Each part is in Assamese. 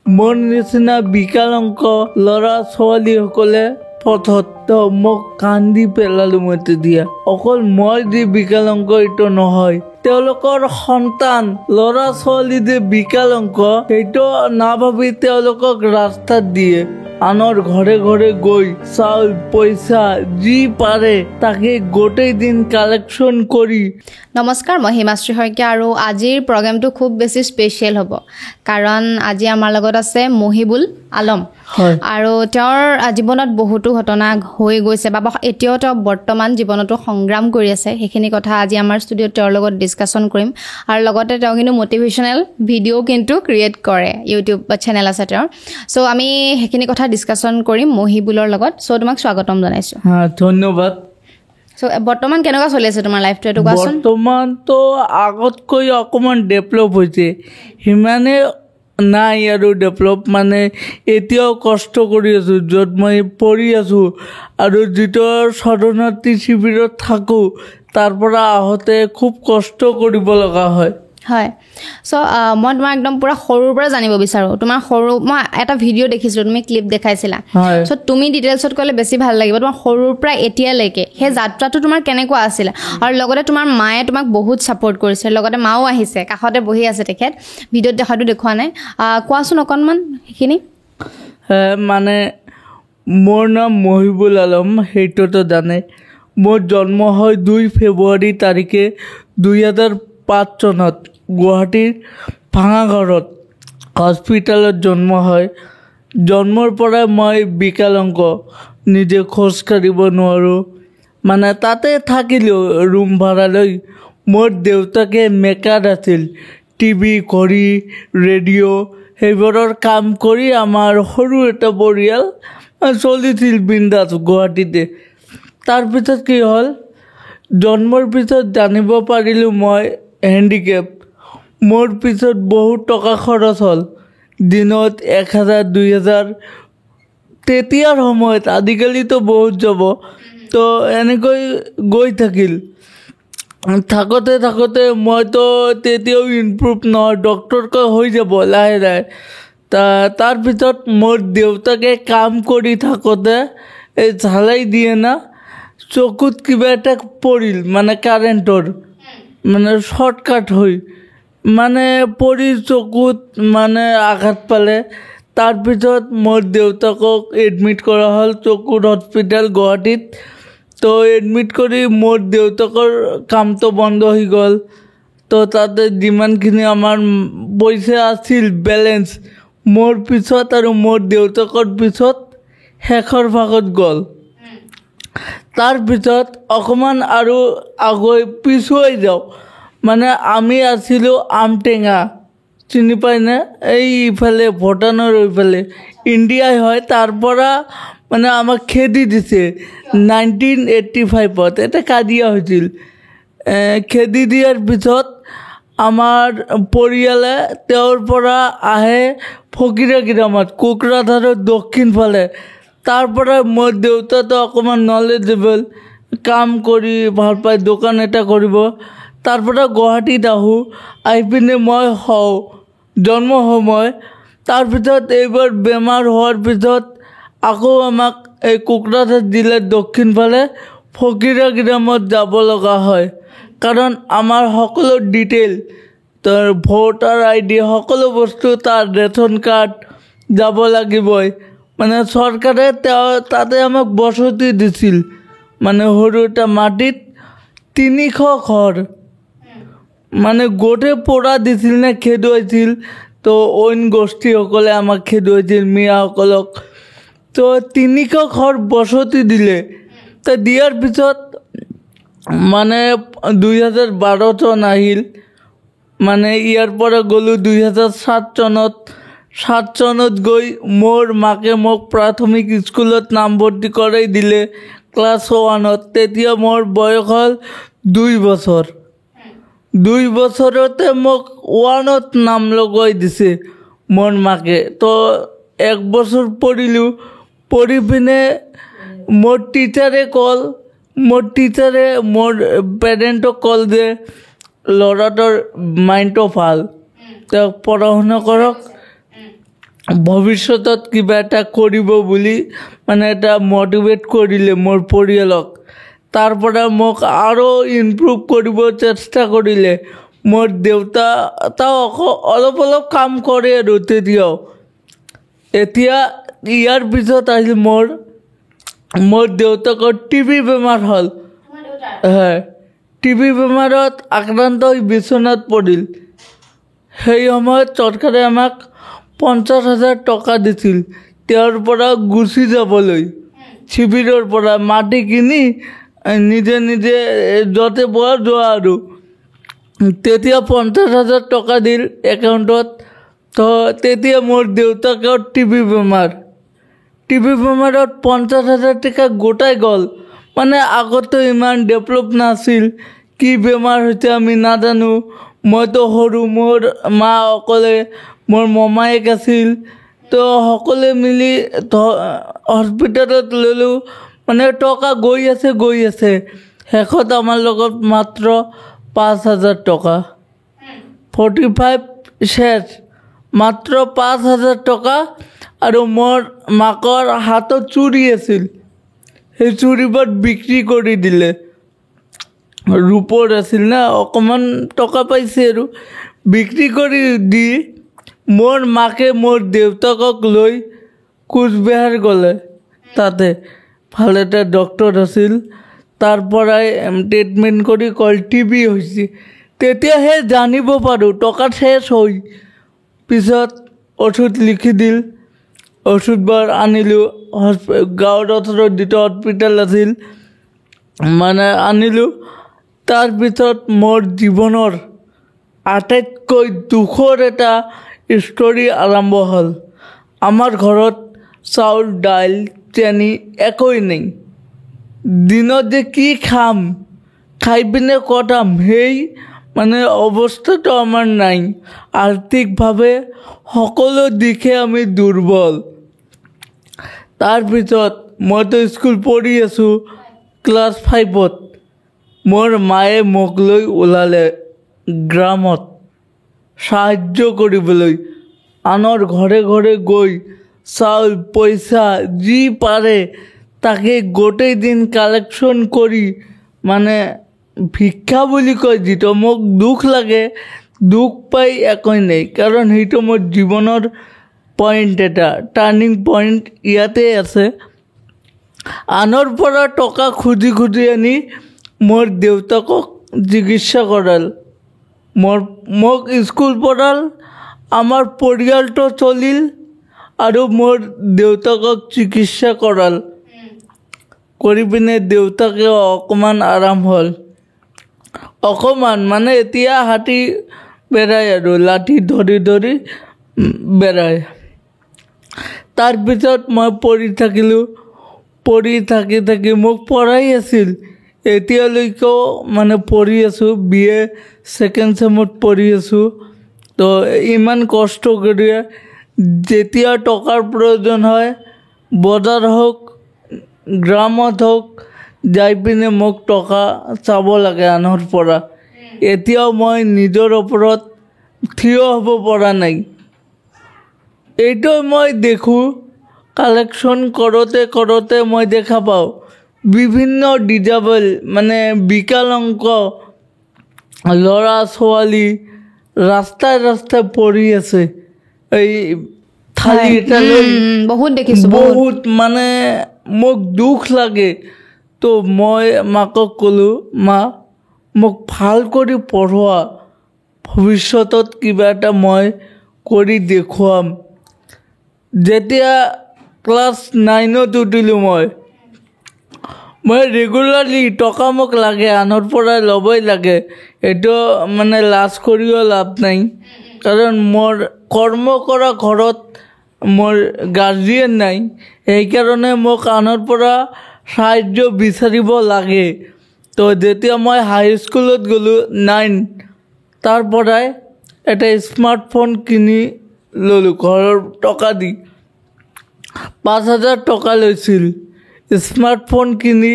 মোৰ নিচিনা বিকলাংগ ল'ৰা ছোৱালীসকলে পথত মোক কান্দি পেলালো মই তেতিয়া। অকল মই যে বিকলাংগ এইটো নহয়, তেওঁলোকৰ সন্তান ল'ৰা ছোৱালী যে বিকলাংগ সেইটো নাভাবি তেওঁলোকক ৰাস্তাত দিয়ে। আনৰ ঘৰে ঘৰে গৈ চাউল পইচা যি পাৰে তাকে গোটেই দিন কালেকশ্যন কৰি। নমস্কাৰ, মই হিমাশ্ৰী শইকীয়া আৰু আজিৰ প্ৰগ্ৰামটো খুব বেছি স্পেচিয়েল হ'ব কাৰণ আজি আমাৰ লগত আছে মহিবুল আলম। আৰু তেওঁৰ জীৱনত বহুতো ঘটনা হৈ গৈছে বা এতিয়াও তেওঁ বৰ্তমান জীৱনতো সংগ্ৰাম কৰি আছে। সেইখিনি কথা আজি আমাৰ ষ্টুডিঅ'ত তেওঁৰ লগত ডিছকাশ্যন কৰিম। আৰু লগতে তেওঁ কিন্তু মটিভেশ্যনেল ভিডিঅ' কিন্তু ক্ৰিয়েট কৰে, ইউটিউব চেনেল আছে তেওঁৰ। চ' আমি সেইখিনি কথা ডিছকাশ্যন কৰিম মহিবুলৰ লগত। চ' তোমাক স্বাগতম জনাইছোঁ। ধন্যবাদ। চ' বৰ্তমান কেনেকুৱা চলি আছে তোমাৰ লাইফটো এইটো কোৱাচোন। বৰ্তমানতো আগতকৈ অকণমান ডেভেলপ হৈছে, সিমানে নাই আৰু ডেভেলপ মানে এতিয়াও কষ্ট কৰি আছোঁ য'ত মই পঢ়ি আছোঁ আৰু যিটো শৰণাৰ্থী শিবিৰত থাকোঁ তাৰ পৰা আহোঁতে খুব কষ্ট কৰিব লগা হয়। হয়, চ' মই তোমাৰ একদম পূৰা সৰুৰ পৰা জানিব বিচাৰোঁ। তোমাৰ মই এটা ভিডিঅ' দেখিছিলোঁ, তুমি ক্লিপ দেখাইছিলা। চ' তুমি ডিটেইলছত ক'লে বেছি ভাল লাগিব। তোমাৰ সৰুৰ পৰা এতিয়ালৈকে সেই যাত্ৰাটো তোমাৰ কেনেকুৱা আছিলে আৰু লগতে তোমাৰ মায়ে তোমাক বহুত ছাপোৰ্ট কৰিছে, লগতে মাও আহিছে, কাষতে বহি আছে তেখেত, ভিডিঅ'ত দেখাটো দেখুওৱা নাই। কোৱাচোন অকণমান সেইখিনি। মানে মোৰ নাম মহিবুল আলম, সেইটোতো জানে। মোৰ জন্ম হয় 2 ফেব্ৰুৱাৰী তাৰিখে 2005 চনত গুৱাহাটীৰ ভাঙাঘৰত হস্পিটেলত জন্ম হয়। জন্মৰ পৰা মই বিকলাংগ, নিজে খোজ কাঢ়িব নোৱাৰোঁ। মানে তাতে থাকিলোঁ ৰুম ভাড়া লৈ। মোৰ দেউতাকে মেকাৰ আছিল, টিভি ঘড়ী ৰেডিঅ' সেইবোৰৰ কাম কৰি আমাৰ সৰু এটা পৰিয়াল চলিছিল বিন্দাছ গুৱাহাটীতে। তাৰপিছত কি হ'ল, জন্মৰ পিছত জানিব পাৰিলোঁ মই হেণ্ডিকেপ। মোৰ পিছত বহুত টকা খৰচ হ'ল, দিনত 1000 2000 তেতিয়াৰ সময়ত, আজিকালিতো বহুত যাব। তো এনেকৈ গৈ থাকিল। থাকোঁতে মইতো তেতিয়াও ইমপ্ৰুভ নহয়, ডক্টৰ কয় হৈ যাব লাহে লাহে। তাৰপিছত মোৰ দেউতাকে কাম কৰি থাকোঁতে এই ঝালাই দিয়ে না, চকুত কিবা এটা পৰিল, মানে কাৰেণ্টৰ মানে শ্বৰ্টকাট হৈ মানে পৰি চকুত মানে আঘাত পালে। তাৰপিছত মোৰ দেউতাকক এডমিট কৰা হ'ল চকুৰ হস্পিটেল গুৱাহাটীত। তো এডমিট কৰি মোৰ দেউতাকৰ কামটো বন্ধ হৈ গ'ল। তো তাতে যিমানখিনি আমাৰ পইচা আছিল বেলেঞ্চ, মোৰ পিছত আৰু মোৰ দেউতাকৰ পিছত শেষৰ ভাগত গ'ল। তাৰপিছত অকণমান আৰু পিছুৱাই যাওঁ, মানে আমি আছিলোঁ আমটেঙা, চিনি পাইনে? এই ইফালে ভূটানৰ এইফালে ইণ্ডিয়াই হয়। তাৰ পৰা মানে আমাক খেদি দিছে 1985ত, এটা কাজিয়া হৈছিল। খেদি দিয়াৰ পিছত আমাৰ পৰিয়ালে তেওঁৰ পৰা আহে ফকীৰাগিৰামত, কোকৰাঝাৰৰ দক্ষিণ ফালে। তাৰ পৰা মোৰ দেউতাটো অকণমান নলেজেবল, কাম কৰি ভাল পায়, দোকান এটা কৰিব। তাৰ পৰা গুৱাহাটীত আহোঁ, আহি পিনে মই জন্ম হওঁ মই। তাৰপিছত এইবাৰ বেমাৰ হোৱাৰ পিছত আকৌ আমাক এই কোকৰাঝাৰ জিলাৰ দক্ষিণ ফালে ফকীৰাগিৰামত যাব লগা হয়। কাৰণ আমাৰ সকলো ডিটেইল, তাৰ ভোটাৰ ID সকলো বস্তু, তাৰ ৰেচন কাৰ্ড যাব লাগিবই। মানে চৰকাৰে তাতে আমাক বসতি দিছিল, মানে সৰু এটা মাটিত 300 ঘৰ, মানে গোটেই পৰা দিছিল নে খেদুৱাইছিল। তো অইন গোষ্ঠীসকলে আমাক খেদুৱাইছিল, মিয়াসকলক। তো 300 ঘৰ বসতি দিলে। তো দিয়াৰ পিছত মানে 2012 চন আহিল, মানে ইয়াৰ পৰা গ'লোঁ 2007 চনত। 7 চনত গৈ মোৰ মাকে মোক প্ৰাথমিক স্কুলত নামভৰ্তি কৰাই দিলে ক্লাছ 1ত। তেতিয়া মোৰ বয়স হ'ল 2 বছৰ। 2 বছৰতে মোক 1ত নাম লগাই দিছে মোৰ মাকে। তো 1 বছৰ পঢ়িলোঁ। পঢ়ি পিনে মোৰ টিচাৰে মোৰ পেৰেণ্টক ক'ল যে ল'ৰাটোৰ মাইণ্ডটো ভাল, তেওঁক পঢ়া শুনা কৰক। ভৱিষ্যতত কিবা এটা কৰিব বুলি মানে এটা মটিভেট কৰিলে মোৰ পৰিয়ালক। তাৰ পৰা মোক আৰু ইমপ্ৰুভ কৰিব চেষ্টা কৰিলে। মোৰ দেউতাও অলপ অলপ কাম কৰে আৰু তেতিয়াও। এতিয়া ইয়াৰ পিছত আহিল মোৰ দেউতাকৰ টিবি বেমাৰ হ'ল। হয়, টিবি বেমাৰত আক্ৰান্ত হৈ বিচনাত পৰিল। সেই সময়ত চৰকাৰে আমাক 50,000 টকা দিছিল তেওঁৰ পৰা গুচি যাবলৈ। শিবিৰৰ পৰা মাটি কিনি নিজে নিজে য'তে পোৱা যোৱা আৰু। তেতিয়া 50,000 টকা দিল একাউণ্টত। তো তেতিয়া মোৰ দেউতাকৰ টিবি বেমাৰত 50,000 টকা গোটাই গ'ল। মানে আগতে ইমান ডেভেলপ নাছিল, কি বেমাৰ হৈছে আমি নাজানো। মইতো সৰু, মোৰ মা অকলে, মোৰ মমায়েক আছিল। তো সকলোৱে মিলি হস্পিটেলত ল'লোঁ। মানে টকা গৈ আছে। শেষত আমাৰ লগত মাত্ৰ 5,000 টকা। 45 শেষ, মাত্ৰ 5,000 টকা। আৰু মোৰ মাকৰ হাতত চুৰি আছিল, সেই চুৰিবোৰ বিক্ৰী কৰি দিলে। ৰূপৰ আছিল না, অকণমান টকা পাইছে আৰু বিক্ৰী কৰি দি মোৰ মাকে মোৰ দেউতাকক লৈ কোচবিহাৰ গ'লে। তাতে ভাল এটা ডক্তৰ আছিল, তাৰ পৰাই ট্ৰিটমেণ্ট কৰি কল টিবি হৈছে। তেতিয়াহে জানিব পাৰোঁ টকা শেষ হৈ। পিছত ঔষধ লিখি দিল, ঔষধবোৰ আনিলোঁ। গাঁৱৰ ওচৰত যিটো হস্পিটেল আছিল মানে আনিলোঁ। তাৰপিছত মোৰ জীৱনৰ আটাইতকৈ দুখৰ এটা ষ্টৰী আৰম্ভ হ'ল। আমাৰ ঘৰত চাউল, দাইল, চেনি একোৱেই নাই। দিনত যে কি খাম, খাই পিনে কটাম, সেই মানে অৱস্থাটো আমাৰ নাই। আৰ্থিকভাৱে সকলো দিশে আমি দুৰ্বল। তাৰপিছত মইতো স্কুল পঢ়ি আছোঁ, ক্লাছ 5ত। মোৰ মায়ে মোক লৈ ওলালে গ্ৰামত সাহায্য কৰিবলৈ। আনৰ ঘৰে ঘৰে গৈ চাউল, পইচা যি পাৰে তাকে গোটেই দিন কালেকশ্যন কৰি, মানে ভিক্ষা বুলি কয় যিটো, মোক দুখ লাগে। দুখ পাই একোৱেই নাই, কাৰণ সেইটো মোৰ জীৱনৰ পইণ্ট, এটা টাৰ্ণিং পইণ্ট ইয়াতে আছে। আনৰ পৰা টকা খুজি আনি মোৰ দেউতাকক চিকিৎসা কৰাল, মোক স্কুল পঢ়াল, আমাৰ পৰিয়ালটো চলিল আৰু মোৰ দেউতাকক চিকিৎসা কৰাল। কৰি পিনে দেউতাকে অকণমান আৰাম হ'ল। অকণমান মানে এতিয়া হাতী বেৰায় আৰু লাঠি ধৰি বেৰায়। তাৰপিছত মই পঢ়ি থাকিলোঁ। পঢ়ি থাকি মোক পঢ়াই আছিল। এতিয়ালৈকেও মানে পঢ়ি আছোঁ, BA 2nd চেমত পঢ়ি আছোঁ। তো ইমান কষ্ট কৰি যেতিয়া টকাৰ প্ৰয়োজন হয়, বজাৰ হওক, গ্ৰামত হওক, যাই পিনে মোক টকা চাব লাগে আনৰ পৰা। এতিয়াও মই নিজৰ ওপৰত থিয় হ'ব পৰা নাই। এইটো মই দেখোঁ, কালেকশ্যন কৰোঁতে মই দেখা পাওঁ বিভিন্ন ডিজেবল মানে বিকলাংগ ল'ৰা ছোৱালী ৰাস্তাই পৰি আছে। এই থালি এটা লৈ বহুত দেখিছোঁ, বহুত মানে মোক দুখ লাগে। তো মই মাকক ক'লোঁ, মা মোক ভাল কৰি পঢ়োৱা, ভৱিষ্যতত কিবা এটা মই কৰি দেখুৱাম। যেতিয়া ক্লাছ 9ত উঠিলোঁ মই ৰেগুলাৰলি টকা মোক লাগে, আনৰ পৰা ল'বই লাগে। এইটো মানে লাজ কৰিও লাভ নাই, কাৰণ মোৰ কৰ্ম কৰা ঘৰত মোৰ গাৰ্জিয়েন নাই। সেইকাৰণে মোক আনৰ পৰা সাহায্য বিচাৰিব লাগে। তো যেতিয়া মই হাইস্কুলত গ'লোঁ 9, তাৰ পৰাই এটা স্মাৰ্টফোন কিনি ল'লোঁ ঘৰৰ টকা দি। 5,000 টকা লৈছিল স্মাৰ্টফোন কিনি।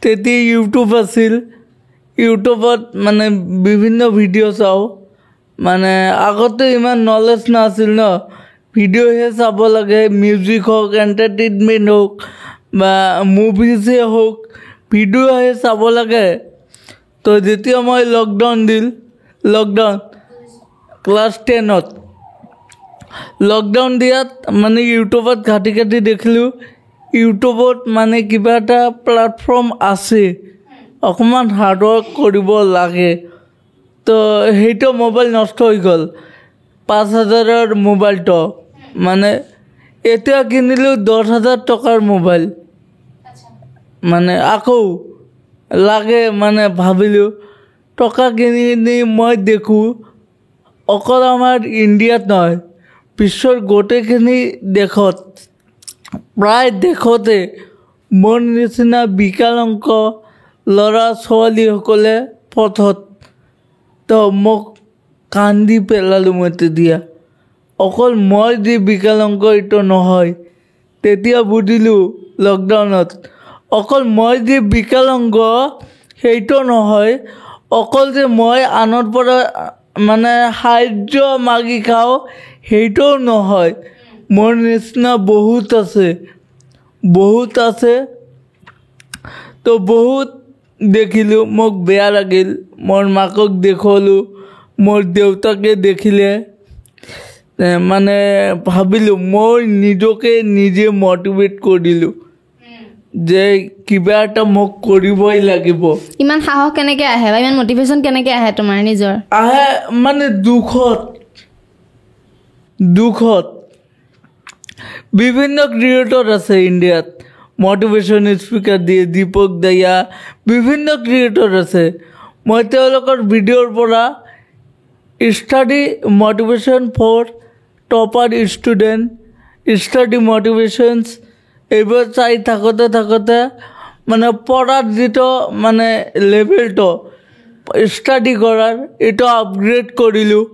তেতিয়া ইউটিউব আছিল, ইউটিউবত মানে বিভিন্ন ভিডিঅ' চাওঁ। মানে আগতে ইমান নলেজ নাছিল ন, ভিডিঅ'হে চাব লাগে, মিউজিক হওক, এণ্টাৰটেইনমেণ্ট হওক বা মুভিজে হওক, ভিডিঅ'হে চাব লাগে। তো যেতিয়া মই লকডাউন ক্লাছ 10ত লকডাউন দিয়াত মানে ইউটিউবত ঘাটি দেখিলোঁ, ইউটিউবত মানে কিবা এটা প্লেটফৰ্ম আছে, অকণমান হাৰ্ডৱৰ্ক কৰিব লাগে। তো সেইটো মোবাইল নষ্ট হৈ গ'ল, 5,000ৰ মোবাইলটো। মানে এতিয়া কিনিলোঁ 10,000 টকাৰ মোবাইল। মানে আকৌ লাগে, মানে ভাবিলোঁ টকা কিনি মই দেখোঁ অকল আমাৰ ইণ্ডিয়াত নহয়, বিশ্বৰ গোটেইখিনি দেশত, প্ৰায় দেশতে মোৰ নিচিনা বিকলাংগ ল'ৰা ছোৱালীসকলে পথত। তো মোক কান্দি পেলালোঁ মই তেতিয়া। অকল মই যি বিকলাংগ এইটো নহয়, তেতিয়া বুজিলোঁ লকডাউনত অকল মই যি বিকলাংগ সেইটো নহয়, অকল যে মই আনৰ পৰা মানে সাহাৰ্য মাগি খাওঁ সেইটোও নহয়, মোৰ নিচিনা বহুত আছে। তো বহুত দেখিলোঁ, মোক বেয়া লাগিল। মোৰ মাকক দেখুৱালোঁ, মোৰ দেউতাকে দেখিলে, মানে ভাবিলোঁ মই নিজকে নিজে মটিভেট কৰিলোঁ যে কিবা এটা মোক কৰিবই লাগিব। ইমান সাহস কেনেকৈ আহে বা ইমান মটিভেশ্যন কেনেকৈ আহে তোমাৰ নিজৰ? আহে মানে দুখত বিভিন্ন ক্ৰিয়েটৰ আছে ইণ্ডিয়াত, মটিভেশ্যন স্পীকাৰ দিয়ে, দীপক দায়া, বিভিন্ন ক্ৰিয়েটৰ আছে। মই তেওঁলোকৰ ভিডিঅ'ৰ পৰা study motivation for topper student, study motivations এইবোৰ চাই থাকোঁতে মানে পঢ়াৰ যিটো মানে লেভেলটো ষ্টাডি কৰাৰ এইটো আপগ্ৰেড কৰিলোঁ।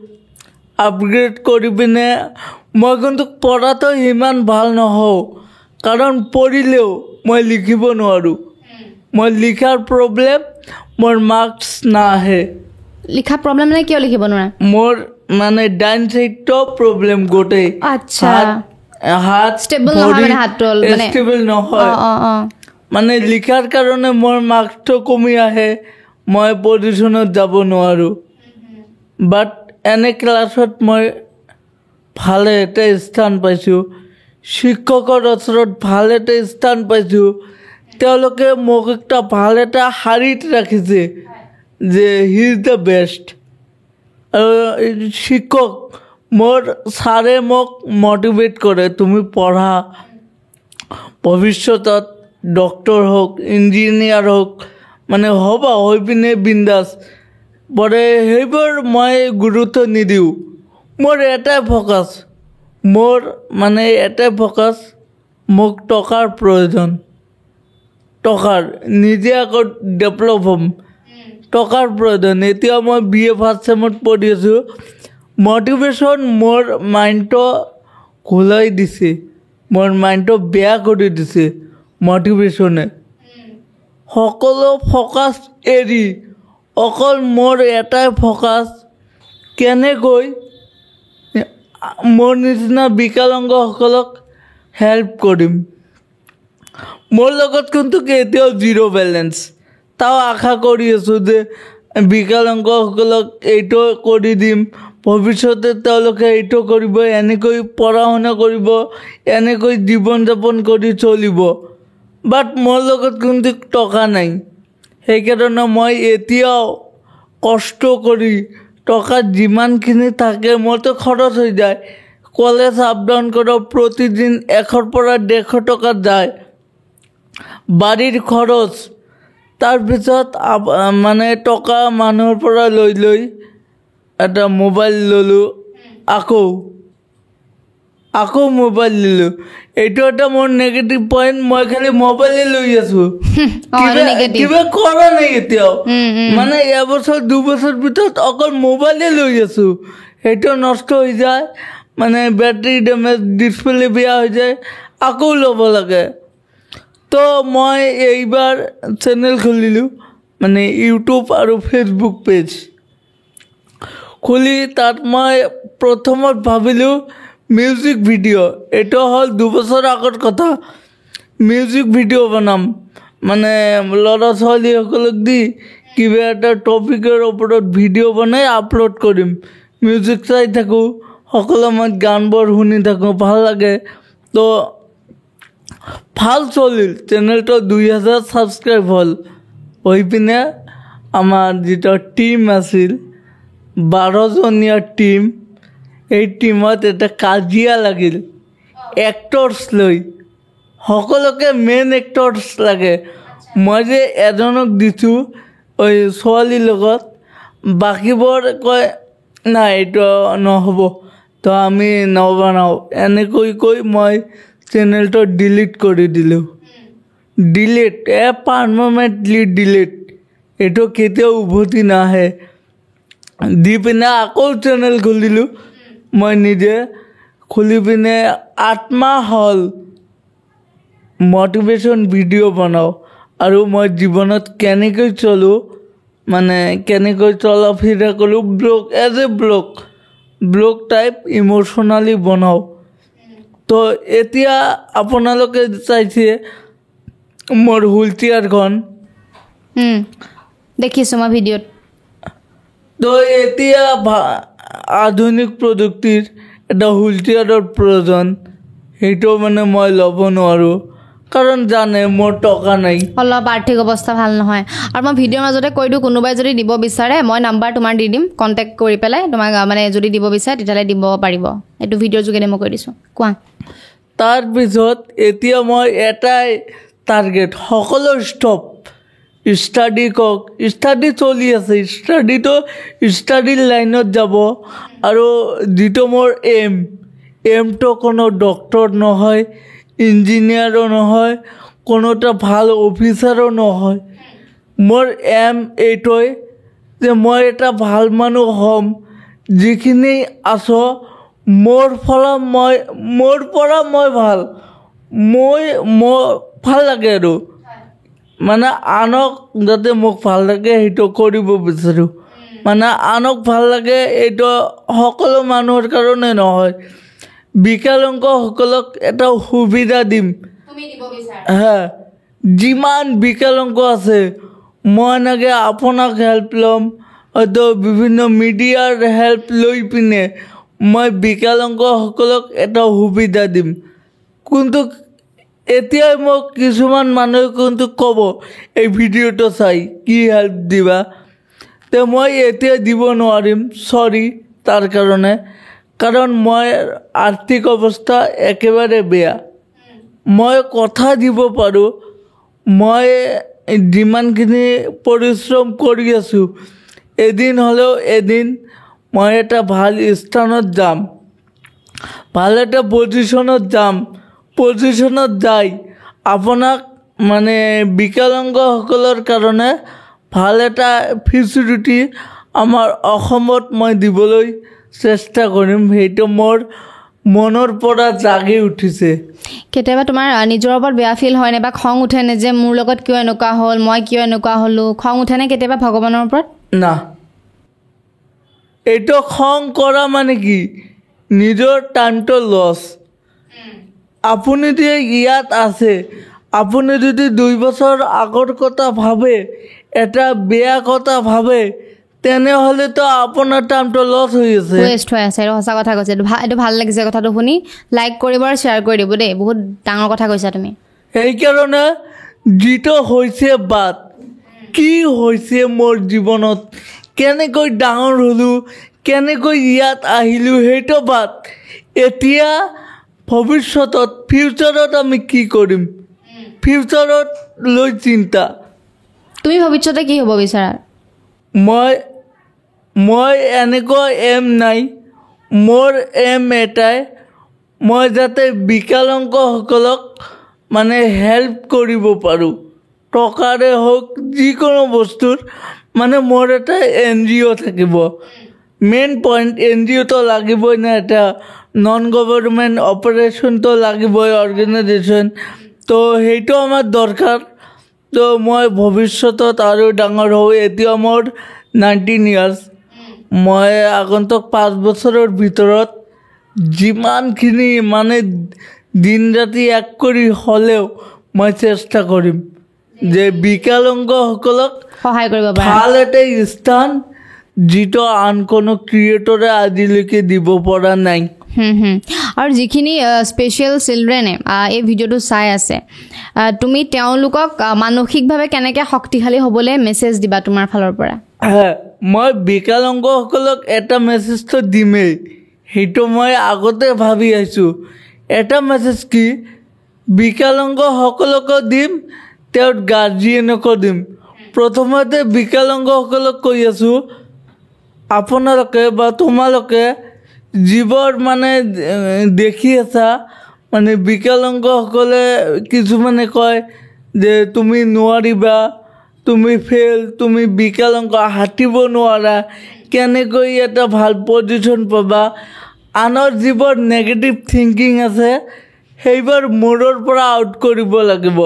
আপগ্ৰেড কৰি পিনে মই কিন্তু পঢ়াটো ইমান ভাল নহওঁ, কাৰণ পঢ়িলেও মই লিখিব নোৱাৰোঁ। মই লিখাৰ প্ৰব্লেম, মোৰ মাৰ্কছ নাহে। লিখা প্ৰব্লেম মানে কিয় লিখিব নোৱাৰা? মোৰ মানে ডাইন চাইডটো প্ৰব্লেম গোটেই। আচ্ছা, হাত ষ্টেবল নহয়, মানে হাতটো মানে ষ্টেবল নহয়। মানে লিখাৰ কাৰণে মোৰ মাৰ্কছটো কমি আহে, মই পজিশ্যনত যাব নোৱাৰোঁ। বাট এনে ক্লাছত মই ভাল এটা স্থান পাইছোঁ, শিক্ষকৰ ওচৰত ভাল এটা স্থান পাইছোঁ। তেওঁলোকে মোক একটা ভাল এটা শাৰীত ৰাখিছে যে হি ইজ দ্য বেষ্ট। আৰু শিক্ষক মোৰ ছাৰে মোক মটিভেট কৰে, তুমি পঢ়া, ভৱিষ্যতত ডক্তৰ হওক, ইঞ্জিনিয়াৰ হওক, মানে হ'বা, হৈ পিনে বিন্দাছ পঢ়ে। সেইবোৰ মই গুৰুত্ব নিদিওঁ। মোৰ এটাই ফ'কাছ, মোক টকাৰ প্ৰয়োজন, টকাৰ, নিজে আকৌ ডেভেলপ হ'ম, টকাৰ প্ৰয়োজন। এতিয়া মই BA ফাৰ্ষ্ট ছেমত পঢ়ি আছোঁ। মটিভেশ্যন মোৰ মাইণ্ডটো ঘূৰাই দিছে, মোৰ মাইণ্ডটো বেয়া কৰি দিছে মটিভেশ্যনে। সকলো ফ'কাছ এৰি অকল মোৰ এটাই ফ'কাছ, কেনেকৈ মোৰ নিচিনা বিকলাংগসকলক হেল্প কৰিম। মোৰ লগত কিন্তু এতিয়াও জিৰ' বেলেঞ্চ। তাও আশা কৰি আছোঁ যে বিকলাংগসকলক এইটো কৰি দিম, ভৱিষ্যতে তেওঁলোকে এইটো কৰিব, এনেকৈ পঢ়া শুনা কৰিব, এনেকৈ জীৱন যাপন কৰি চলিব। বাট মোৰ লগত কিন্তু টকা নাই, সেইকাৰণে মই এতিয়াও কষ্ট কৰি টকা যিমানখিনি থাকে মোৰতো খৰচ হৈ যায়। কলেজ আপ ডাউন কৰোঁ, প্ৰতিদিন 100 পৰা 150 টকা যায়, বাৰীৰ খৰচ। তাৰপিছত মানে টকা মানুহৰ পৰা লৈ এটা মোবাইল ল'লোঁ, আকৌ মোবাইল ল'লোঁ। এইটো এটা মোৰ নেগেটিভ পইণ্ট, মই খালি মোবাইলে লৈ আছোঁ, কিবা কৰা নাই এতিয়াও। মানে এবছৰ 2 বছৰ ভিতৰত অকল মোবাইলে লৈ আছোঁ। সেইটো নষ্ট হৈ যায়, মানে বেটাৰী ডেমেজ, ডিছপ্লে বেয়া হৈ যায়, আকৌ ল'ব লাগে। তো মই এইবাৰ চেনেল খুলিলোঁ, মানে ইউটিউব আৰু ফেচবুক পেজ খুলি তাত মই প্ৰথমত ভাবিলোঁ মিউজিক ভিডিঅ' এইটো হ'ল 2 বছৰ আগৰ কথা মিউজিক ভিডিঅ' বনাম মানে ল'ৰা ছোৱালীসকলক দি কিবা এটা টপিকৰ ওপৰত ভিডিঅ' বনাই আপলোড কৰিম মিউজিক চাই থাকোঁ সকলো মই গানবোৰ শুনি থাকোঁ ভাল লাগে তো ভাল চলিল চেনেলটো 2000 ছাবস্ক্ৰাইব হ'ল হৈ পিনে আমাৰ যিটো টীম আছিল 12জনীয়া টীম এই টীমত এটা কাজিয়া লাগিল এক্টৰ্ছ লৈ সকলোকে মেইন এক্টৰ্ছ লাগে মই যে এজনক দিছোঁ ওই ছোৱালীৰ লগত বাকীবোৰ কয় নাই এইটো নহ'ব তো আমি নবনাওঁ এনেকৈ কৈ মই চেনেলটো ডিলিট কৰি দিলোঁ ডিলিট পাৰ্মানেণ্টলি ডিলিট এইটো কেতিয়াও উভতি নাহে দি পিনে আকৌ চেনেল খুলিলোঁ মই নিজে খুলি পিনে 8 মাহ হ'ল মটিভেশ্যন ভিডিঅ' বনাওঁ আৰু মই জীৱনত কেনেকৈ চলোঁ মানে কেনেকৈ চলা ফিৰা কৰোঁ blog as a blog type emotionally বনাওঁ তো এতিয়া আপোনালোকে চাইছে মোৰ হুইল চেয়াৰখন দেখিছোঁ মই ভিডিঅ'ত তো এতিয়া আধুনিক প্ৰযুক্তিৰ এটা হুইল চেয়াৰৰ প্ৰয়োজন সেইটো মানে মই ল'ব নোৱাৰোঁ কাৰণ জানে মোৰ টকা নাই অলপ আৰ্থিক অৱস্থা ভাল নহয় আৰু মই ভিডিঅ'ৰ মাজতে কৈ দিওঁ কোনোবাই যদি দিব বিচাৰে মই নাম্বাৰ তোমাৰ দি দিম কণ্টেক্ট কৰি পেলাই তোমাক মানে যদি দিব বিচাৰে তেতিয়াহ'লে দিব পাৰিব এইটো ভিডিঅ'ৰ যোগেদি মই কৈ দিছোঁ কোৱা তাৰপিছত এতিয়া মই এটাই টাৰ্গেট সকলো ষ্টপ ষ্টাডি কওক ষ্টাডি চলি আছে ষ্টাডিৰ লাইনত যাব আৰু যিটো মোৰ এমটো কোনো ডক্টৰ নহয় ইঞ্জিনিয়াৰো নহয় কোনো এটা ভাল অফিচাৰো নহয় মোৰ এম এইটোৱে যে মই এটা ভাল মানুহ হ'ম যিখিনি আছোঁ মোৰ পৰা মই ভাল লাগে আৰু মানে আনক যাতে মোক ভাল লাগে সেইটো কৰিব বিচাৰোঁ মানে আনক ভাল লাগে এইটো সকলো মানুহৰ কাৰণে নহয় বিকলাংগসকলক এটা সুবিধা দিম হ্যাঁ যিমান বিকলাংগ আছে মই এনেকৈ আপোনাক হেল্প ল'ম হয়তো বিভিন্ন মিডিয়াৰ হেল্প লৈ পিনে মই বিকলাংগসকলক এটা সুবিধা দিম কিন্তু এতিয়াই মোক কিছুমান মানুহে কিন্তু ক'ব এই ভিডিঅ'টো চাই কি হেল্প দিবা তো মই এতিয়া দিব নোৱাৰিম চৰি তাৰ কাৰণে কাৰণ মই আৰ্থিক অৱস্থা একেবাৰে বেয়া মই কথা দিব পাৰোঁ মই যিমানখিনি পৰিশ্ৰম কৰি আছোঁ এদিন হ'লেও এদিন মই এটা ভাল স্থানত যাম ভাল এটা পজিশ্যনত যাই আপোনাক মানে বিকলাংগসকলৰ কাৰণে ভাল এটা ফেচিলিটি আমাৰ অসমত মই দিবলৈ চেষ্টা কৰিম সেইটো মোৰ মনৰ পৰা জাগি উঠিছে কেতিয়াবা তোমাৰ নিজৰ ওপৰত বেয়া ফিল হয়নে বা খং উঠেনে যে মোৰ লগত কিয় এনেকুৱা হ'ল মই কিয় এনেকুৱা হ'লোঁ খং উঠেনে কেতিয়াবা ভগৱানৰ ওপৰত না এইটো খং কৰা মানে কি নিজৰ টাইমটো লছ আপুনি যে ইয়াত আছে আপুনি যদি 2 বছৰ আগৰ কথা ভাবে এটা বেয়া কথা ভাবে তেনেহ'লেতো আপোনাৰ টাইমটো লছ হৈ আছে ৱেষ্ট হৈ আছে এইটো সঁচা কথা কৈছে এইটো ভাল লাগিছে কথাটো শুনি লাইক কৰিব আৰু শ্বেয়াৰ কৰি দিব দেই বহুত ডাঙৰ কথা কৈছা তুমি সেইকাৰণে যিটো হৈছে বাট কি হৈছে মোৰ জীৱনত কেনেকৈ ডাঙৰ হ'লোঁ কেনেকৈ ইয়াত আহিলোঁ সেইটো বাট এতিয়া ভৱিষ্যতত ফিউচাৰত আমি কি কৰিম ফিউচাৰত লৈ চিন্তা তুমি ভৱিষ্যতে কি হ'ব বিচাৰা মই এনেকুৱা এম নাই মোৰ এম এটাই মই যাতে বিকলাংগসকলক মানে হেল্প কৰিব পাৰোঁ টকাৰে হওক যিকোনো বস্তুৰ মানে মোৰ এটা NGO থাকিব মেইন পইণ্ট NGOটো লাগিবই না এটা নন গভৰ্ণমেণ্ট অপাৰেশ্যনটো লাগিবই অৰ্গেনাইজেশ্যন তো সেইটো আমাৰ দৰকাৰ তো মই ভৱিষ্যতত আৰু ডাঙৰ হওঁ এতিয়া মোৰ 19 ইয়াৰ্ছ মই আগন্তুক 5 বছৰৰ ভিতৰত যিমানখিনি মানে দিন ৰাতি এক কৰি হ'লেও মই চেষ্টা কৰিম যে বিকলাংগসকলক সহায় কৰিব পাৰে ভাল এটা স্থান যিটো আন কোনো ক্ৰিয়েটৰে আজিলৈকে দিব পৰা নাই আৰু যিখিনি স্পেচিয়েল চিলড্ৰেনে এই ভিডিঅ'টো চাই আছে তুমি তেওঁলোকক মানসিকভাৱে কেনেকৈ শক্তিশালী হ'বলৈ মেছেজ দিবা তোমাৰ ফালৰ পৰা মই বিকলাংগসকলক এটা মেছেজটো দিমেই সেইটো মই আগতে ভাবি আছোঁ এটা মেছেজ কি বিকলাংগসকলকো দিম তেওঁৰ গাৰ্জিয়েনকো দিম প্ৰথমতে বিকলাংগসকলক কৈ আছোঁ আপোনালোকে বা তোমালোকে যিবোৰ মানে দেখি আছা মানে বিকলাংগসকলে কিছুমানে কয় যে তুমি নোৱাৰিবা তুমি ফেল তুমি বিকলাংগ হাঁটিব নোৱাৰা কেনেকৈ এটা ভাল পজিশ্যন পাবা আনৰ যিবোৰ নেগেটিভ থিংকিং আছে সেইবোৰ মূৰৰ পৰা আউট কৰিব লাগিব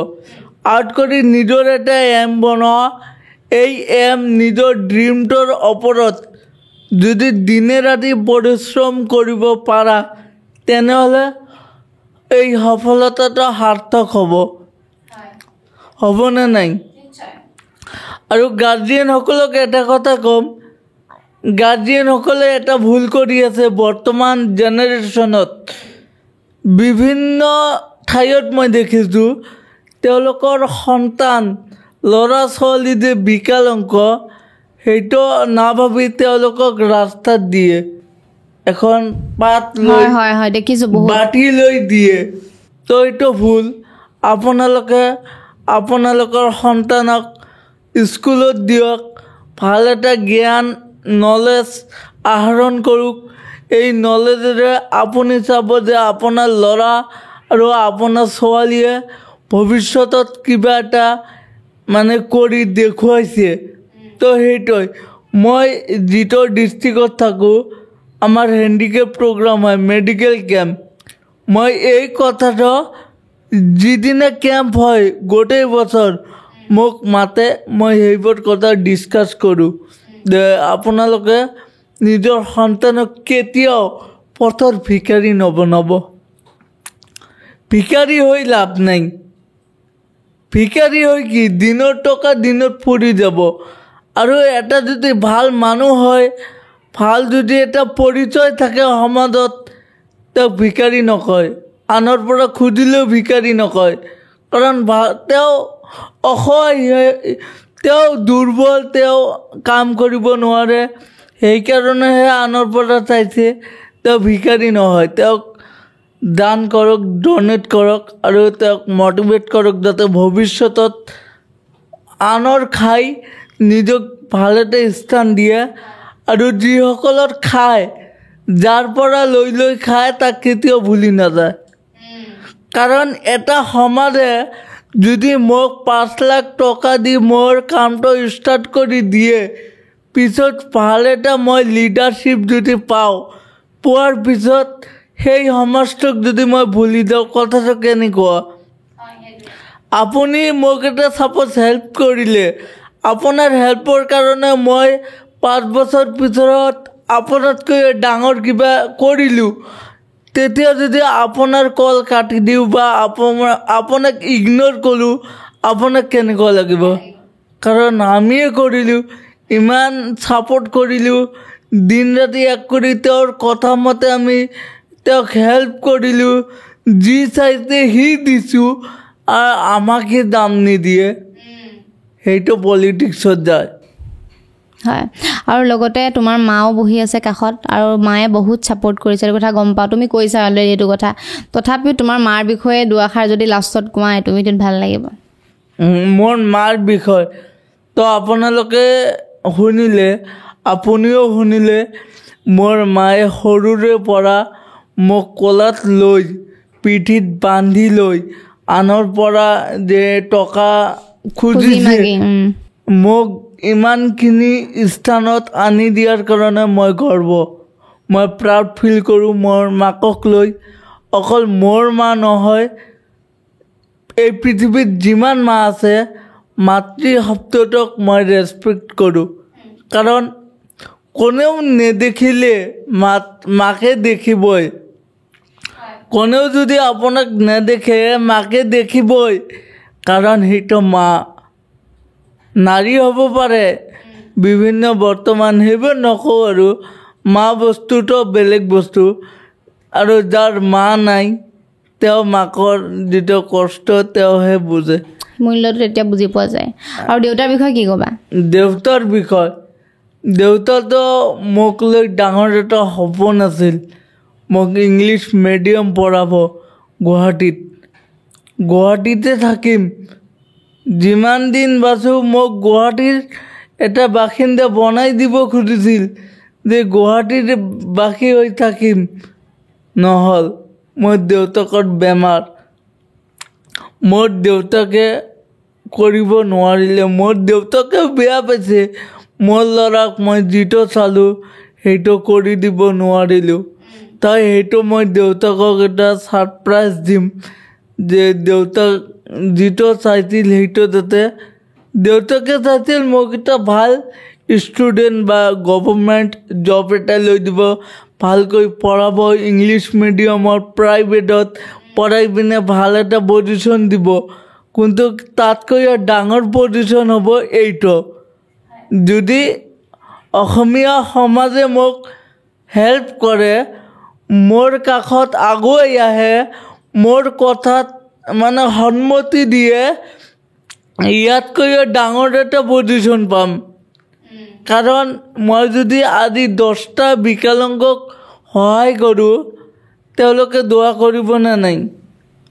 আউট কৰি নিজৰ এটা এম বনোৱা এই এম নিজৰ ড্ৰিমটোৰ ওপৰত যদি দিনে ৰাতি পৰিশ্ৰম কৰিব পাৰা তেনেহ'লে এই সফলতাটো সাৰ্থক হ'বনে নাই আৰু গাৰ্জিয়েনসকলক এটা কথা ক'ম গাৰ্জিয়েনসকলে এটা ভুল কৰি আছে বৰ্তমান জেনেৰেশ্যনত বিভিন্ন ঠাইত মই দেখিছোঁ তেওঁলোকৰ সন্তান ল'ৰা ছোৱালী যে বিকলাংগ সেইটো নাভাবি তেওঁলোকক ৰাস্তাত দিয়ে এখন পাত লৈ বাটি লৈ দিয়ে তো এইটো ভুল আপোনালোকৰ সন্তানক স্কুলত দিয়ক ভাল এটা জ্ঞান নলেজ আহৰণ কৰক এই নলেজেৰে আপুনি চাব যে আপোনাৰ ল'ৰা আৰু আপোনাৰ ছোৱালীয়ে ভৱিষ্যতত কিবা এটা মানে কৰি দেখুৱাইছে তো সেইটোৱে মই যিটো ডিষ্ট্ৰিক্টত থাকোঁ আমাৰ হেণ্ডিকেপ প্ৰগ্ৰাম হয় মেডিকেল কেম্প মই এই কথাটো যিদিনা কেম্প হয় গোটেই বছৰ মোক মাতে মই সেইবোৰ কথা ডিছকাছ কৰোঁ যে আপোনালোকে নিজৰ সন্তানক কেতিয়াও পথৰ ভিকাৰী নবনাব ভিকাৰী হৈ লাভ নাই ভিকাৰী হৈ কি দিনৰ টকা দিনত ফুৰি যাব আৰু এটা যদি ভাল মানুহ হয় ভাল যদি এটা পৰিচয় থাকে সমাজত তেওঁক ভিকাৰী নকয় আনৰ পৰা খুজিলেও ভিকাৰী নকয় কাৰণ তেওঁ অসহায় তেওঁ দুৰ্বল তেওঁ কাম কৰিব নোৱাৰে সেইকাৰণেহে আনৰ পৰা চাইছে তেওঁ ভিকাৰী নহয় তেওঁক দান কৰক ডনেট কৰক আৰু তেওঁক মটিভেট কৰক যাতে ভৱিষ্যতত আনৰ খাই নিজক ভাল এটা স্থান দিয়ে আৰু যিসকলৰ খায় যাৰ পৰা লৈ লৈ খায় তাক কেতিয়াও ভুলি নাযায় কাৰণ এটা সমাজে যদি মোক 5 লাখ টকা দি মোৰ কামটো ষ্টাৰ্ট কৰি দিয়ে পিছত ভাল এটা মই লিডাৰশ্বিপ যদি পোৱাৰ পিছত সেই সমাজটোক যদি মই ভুলি যাওঁ কথাটো কেনেকুৱা আপুনি মোক এটা ছাপ'জ হেল্প কৰিলে আপোনাৰ হেল্পৰ কাৰণে মই 5 বছৰ পিছত আপোনাতকৈ ডাঙৰ কিবা কৰিলোঁ তেতিয়া যদি আপোনাৰ কল কাটি দিওঁ বা আপোনাক ইগন'ৰ কৰোঁ আপোনাক কেনেকুৱা লাগিব কাৰণ আমিয়ে কৰিলোঁ ইমান ছাপোৰ্ট কৰিলোঁ দিন ৰাতি এক কৰি তেওঁৰ কথা মতে আমি তেওঁক হেল্প কৰিলোঁ যি চাইছে সি দিছোঁ আৰু আমাকে দাম নিদিয়ে সেইটো পলিটিক্সত যায় হয় আৰু লগতে তোমাৰ মাও বহি আছে কাষত আৰু মায়ে বহুত ছাপোৰ্ট কৰিছে এই কথা গম পাওঁ তুমি কৈছা অলৰেডি এইটো কথা তথাপিও তোমাৰ মাৰ বিষয়ে দুআষাৰ যদি লাষ্টত কোৱা তুমি তেতিয়া ভাল লাগিব মোৰ মাৰ বিষয় তো আপোনালোকে শুনিলে আপুনিও শুনিলে মোৰ মায়ে সৰুৰে পৰা মোক কোলাত লৈ পিঠিত বান্ধি লৈ আনৰ পৰা যে টকা খুজিছে মোক ইমানখিনি স্থানত আনি দিয়াৰ কাৰণে মই গৰ্ব মই প্ৰাউড ফিল কৰোঁ মোৰ মাকক লৈ অকল মোৰ মা নহয় এই পৃথিৱীত যিমান মা আছে মাতৃ শব্দটোক মই ৰেচপেক্ট কৰোঁ কাৰণ কোনেও নেদেখিলে মাকে দেখিবই কোনেও যদি আপোনাক নেদেখে মাকে দেখিবই, কাৰণ সেইটো মা। নাৰী হ'ব পাৰে বিভিন্ন বৰ্তমান, সেইবোৰ নকওঁ আৰু। মা বস্তুটো বেলেগ বস্তু, আৰু যাৰ মা নাই তেওঁ মাকৰ যিটো কষ্ট তেওঁহে বুজে, মূল্যটো তেতিয়া বুজি পোৱা যায়। আৰু দেউতাৰ বিষয়ে কি ক'বা? দেউতাৰ বিষয়, দেউতাতো মোক লৈ ডাঙৰ এটা সপোন আছিল, মোক ইংলিছ মিডিয়াম পঢ়াব গুৱাহাটীত। গুৱাহাটীতে থাকিম যিমান দিন বাচোঁ। মোক গুৱাহাটীৰ এটা বাসিন্দা বনাই দিব খুজিছিল, যে গুৱাহাটীৰ বাসী হৈ থাকিম। নহ'ল, মোৰ দেউতাকৰ বেমাৰ, মোৰ দেউতাকে কৰিব নোৱাৰিলে। মোৰ দেউতাকেও বেয়া পাইছে, মোৰ ল'ৰাক মই যিটো চালোঁ সেইটো কৰি দিব নোৱাৰিলোঁ। তাই সেইটো মই দেউতাকক এটা ছাৰপ্ৰাইজ দিম, যে দেউতাক যিটো চাইছিল সেইটো যাতে, দেউতাকে চাইছিল মোক এটা ভাল ষ্টুডেণ্ট বা গভৰ্ণমেণ্ট জব এটা লৈ দিব, ভালকৈ পঢ়াব, ইংলিছ মিডিয়ামৰ প্ৰাইভেটত পঢ়াই পিনে ভাল এটা পজিশ্যন দিব। কিন্তু তাতকৈ ডাঙৰ পজিশ্যন হ'ব এইটো, যদি অসমীয়া সমাজে মোক হেল্প কৰে, মোৰ কাষত আগুৱাই আহে, মোৰ কথাত মানে সন্মতি দিয়ে, ইয়াতকৈ ডাঙৰ এটা পজিশ্যন পাম। কাৰণ মই যদি আজি 10টা বিকলাংগক সহায় কৰোঁ, তেওঁলোকে দোৱা কৰিবনে নাই?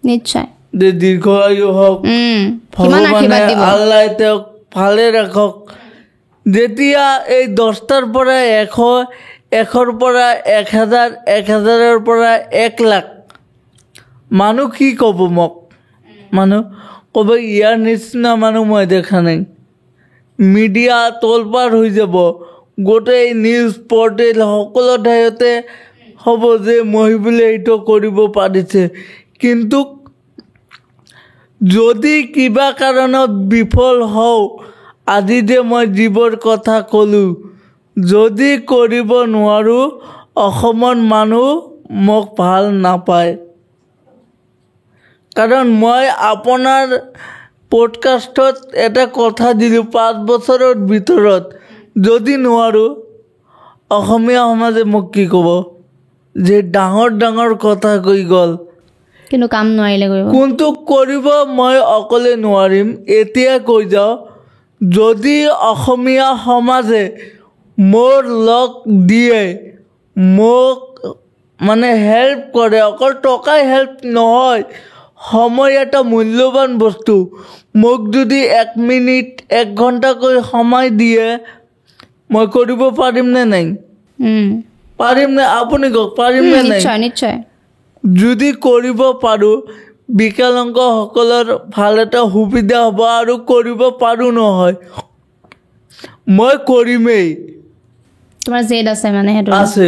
নিশ্চয়, যে দীৰ্ঘায়ু হওক, ভগৱানে আল্লাই তেওঁক ভালে ৰাখক। যেতিয়া এই 10টাৰ পৰা 100, 100ৰ পৰা 1000, 1000ৰ পৰা 1 লাখ মানুহ কি ক'ব মোক? মানুহ ক'ব ইয়াৰ নিচিনা মানুহ মই দেখা নাই। মিডিয়া তলপাৰ হৈ যাব, গোটেই নিউজ পৰ্টেল সকলো ঠাইতে হ'ব যে মহিবুলে এইটো কৰিব পাৰিছে। কিন্তু যদি কিবা কাৰণত বিফল হওঁ, আজি যে মই যিবোৰ কথা ক'লোঁ, যদি কৰিব নোৱাৰোঁ, অসমৰ মানুহ মোক ভাল নাপায়। কাৰণ মই আপোনাৰ পডকাষ্টত এটা কথা দিলোঁ, 5 বছৰৰ ভিতৰত যদি নোৱাৰোঁ, অসমীয়া সমাজে মোক কি ক'ব? যে ডাঙৰ ডাঙৰ কথা কৈ গ'ল, কিন্তু কাম নোৱাৰিলে কৰিব। কোনটো কৰিব মই অকলে নোৱাৰিম। এতিয়া কৈ যাওঁ, যদি অসমীয়া সমাজে মোৰ লগ দিয়ে, মোক মানে হেল্প কৰে, অকল টকাই হেল্প নহয়, সময় এটা মূল্যৱান বস্তু। মোক যদি 1 মিনিট 1 ঘণ্টাকৈ সময় দিয়ে, মই কৰিব পাৰিম নে নাই? পাৰিম নে? আপুনি কওক, পাৰিম নে নাই? নিশ্চয় নিশ্চয়। যদি কৰিব পাৰোঁ, বিকলাংগসকলৰ ভাল এটা সুবিধা হ'ব, আৰু কৰিব পাৰোঁ নহয়, মই কৰিমেই। তোমাৰ জেদ আছে মানে? সেইটো আছে।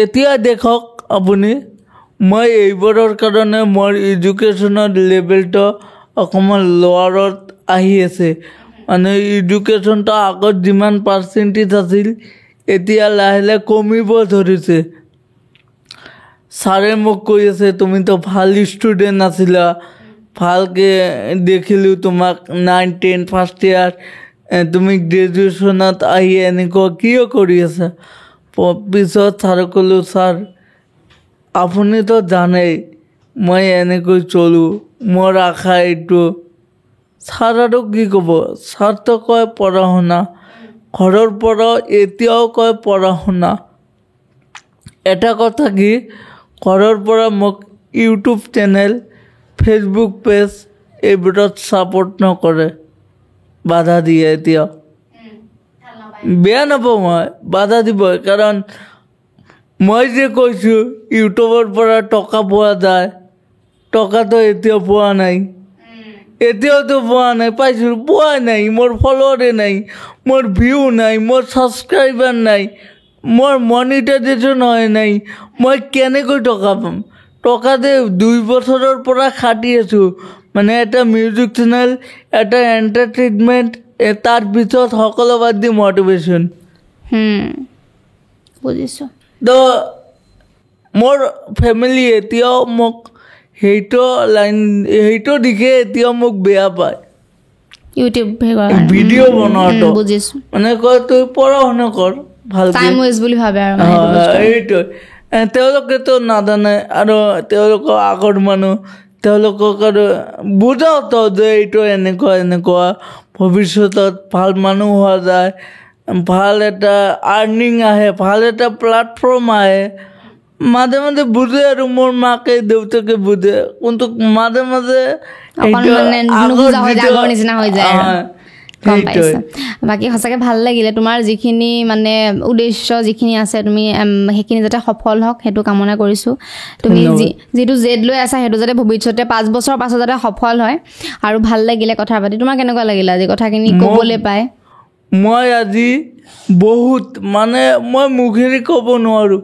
এতিয়া দেখক আপুনি, মই এইবোৰৰ কাৰণে মোৰ এডুকেশ্যনৰ লেভেলটো অকণমান লোৱাৰত আহি আছে। মানে এডুকেশ্যনটো আগত যিমান পাৰ্চেণ্টেজ আছিল, এতিয়া লাহে লাহে কমিব ধৰিছে। ছাৰে মোক কৈ আছে তুমিতো ভাল ষ্টুডেণ্ট আছিলা, ভালকৈ দেখিলোঁ তোমাক 9, 10 ফাৰ্ষ্ট ইয়াৰ, তুমি গ্ৰেজুৱেশ্যনত আহি এনেকুৱা কিয় কৰি আছা? পিছত ছাৰক ক'লোঁ, ছাৰ আপুনিতো জানেই মই এনেকৈ চলোঁ, মোৰ আশা এইটো। ছাৰ আৰু কি ক'ব? ছাৰতো কয় পঢ়া শুনা, ঘৰৰ পৰা এতিয়াও কয় পঢ়া শুনা। এটা কথা কি, ঘৰৰ পৰা মোক ইউটিউব চেনেল, ফেচবুক পেজ এইবোৰত ছাপোৰ্ট নকৰে, বাধা দিয়ে। এতিয়াও বেয়া নাপাওঁ মই, বাধা দিবই। কাৰণ মই যে কৈছোঁ ইউটিউবৰ পৰা টকা পোৱা যায়, টকাটো এতিয়াও পোৱা নাই, এতিয়াওতো পোৱা নাই। পাইছোঁ, পোৱাই নাই। মোৰ ফলোৱাৰে নাই, মোৰ ভিউ নাই, মোৰ ছাবস্ক্ৰাইবাৰ নাই, মোৰ মনিটাইজেশ্যন হয় নাই। মই কেনেকৈ টকা পাম? টকা যে 2 বছৰৰ পৰা খাটি আছোঁ, মানে এটা মিউজিক চেনেল, এটা এণ্টাৰটেইনমেণ্ট, তাৰ পিছত সকলো বাদ দি মটিভেশ্যন। বুজিছোঁ। তো মোৰ ফেমিলি এতিয়াও মোক সেইটো দিশে এতিয়াও মোক বেয়া পায় ইউটিউব ভিডিঅ' বনোৱাটো বুজিছো মানে কয় তই পঢ়া শুনা কৰ ভালকৈ টাইম ৱেষ্ট বুলি ভাবে আৰু এইটোৱে তেওঁলোকেতো নাজানে আৰু তেওঁলোকৰ আগৰ মানুহ তেওঁলোকক আৰু বুজাওতো যে এইটো এনেকুৱা ভৱিষ্যতত ভাল মানুহ হোৱা যায় ভাল এটা আৰ্নিং আহে ভাল এটা প্লেটফৰ্ম আহে মাজে মাজে বুজে আৰু মোৰ মাকে দেউতাকে বুজে কিন্তু মাজে মাজে বাকী সঁচাকৈ ভাল লাগিলে তোমাৰ যিখিনি মানে উদ্দেশ্য যিখিনি আছে তুমি সেইখিনি যাতে সফল হওক সেইটো কামনা কৰিছোঁ তুমি যিটো জেদ লৈ আছা সেইটো যাতে ভৱিষ্যতে 5 বছৰ পাছত যাতে সফল হয় আৰু ভাল লাগিলে কথা পাতি তোমাৰ কেনেকুৱা লাগিলে আজি কথাখিনি ক'বলৈ পাই মই আজি বহুত মানে মই মুখেৰে ক'ব নোৱাৰোঁ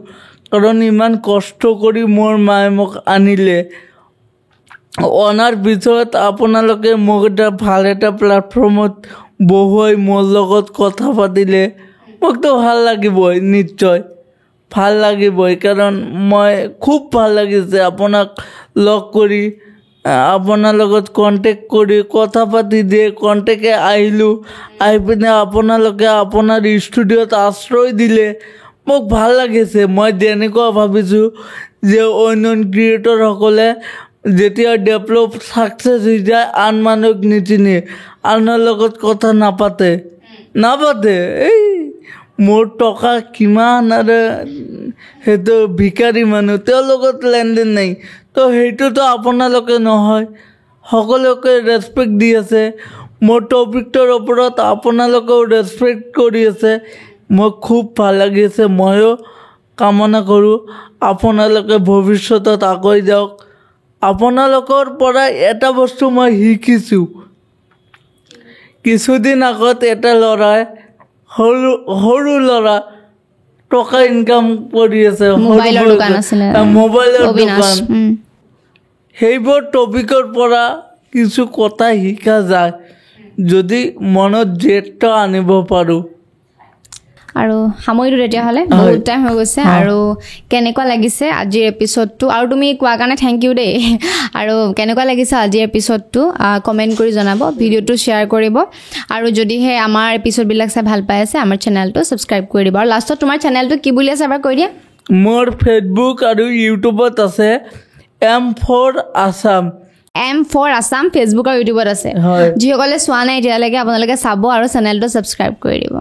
কাৰণ ইমান কষ্ট কৰি মোৰ মায়ে মোক আনিলে অনাৰ পিছত আপোনালোকে মোক এটা ভাল এটা প্লেটফৰ্মত বহুৱাই মোৰ লগত কথা পাতিলে মোকতো ভাল লাগিবই নিশ্চয় ভাল লাগিবই কাৰণ মই খুব ভাল লাগিছে আপোনাক লগ কৰি আপোনাৰ লগত কণ্টেক্ট কৰি কথা পাতি দিয়ে কণ্টেক্টে আহিলোঁ আহি পিনে আপোনালোকে আপোনাৰ ষ্টুডিঅ'ত আশ্ৰয় দিলে মোক ভাল লাগিছে মই যেনেকুৱা ভাবিছোঁ যে অন্য ক্ৰিয়েটৰসকলে যেতিয়া ডেভেলপ ছাকচেছ হৈ যায় আন মানুহক নিচিনে আনৰ লগত কথা নাপাতে এই মোৰ টকা কিমান আৰু সেইটো ভিকাৰী মানুহ তেওঁৰ লগত লেনদেন নাই তো সেইটোতো আপোনালোকে নহয় সকলোকে ৰেচপেক্ট দি আছে মোৰ টপিকটোৰ ওপৰত আপোনালোকেও ৰেচপেক্ট কৰি আছে মোক খুব ভাল লাগিছে ময়ো কামনা কৰোঁ আপোনালোকে ভৱিষ্যতত আগুৱাই যাওক আপোনালোকৰ পৰা এটা বস্তু মই শিকিছোঁ কিছুদিন আগত এটা ল'ৰাই সৰু ল'ৰা টকা ইনকাম কৰি আছে মোবাইলৰ দোকান সেইবোৰ টপিকৰ পৰা কিছু কথা শিকা যায় যদি মনত জেদটো আনিব পাৰোঁ আৰু সামৰিলোঁ তেতিয়াহ'লে বহুত টাইম হৈ গৈছে আৰু কেনেকুৱা লাগিছে আজিৰ এপিছডটো আৰু তুমি কোৱাৰ কাৰণে থেংক ইউ দেই আৰু কেনেকুৱা লাগিছে আজিৰ এপিছডটো কমেণ্ট কৰি জনাব ভিডিঅ'টো শ্বেয়াৰ কৰিব আৰু যদিহে আমাৰ এপিছডবিলাক চাই ভাল পাই আছে আমাৰ চেনেলটো ছাবস্ক্ৰাইব কৰি দিব আৰু লাষ্টত তোমাৰ চেনেলটো কি বুলি আছে এবাৰ কৈ দিয়া মোৰ ফেচবুক আৰু ইউটিউবত আছে M4 আছাম ফেচবুক আৰু ইউটিউবত আছে যিসকলে চোৱা নাই এতিয়ালৈকে আপোনালোকে চাব আৰু চেনেলটো ছাবস্ক্ৰাইব কৰি দিব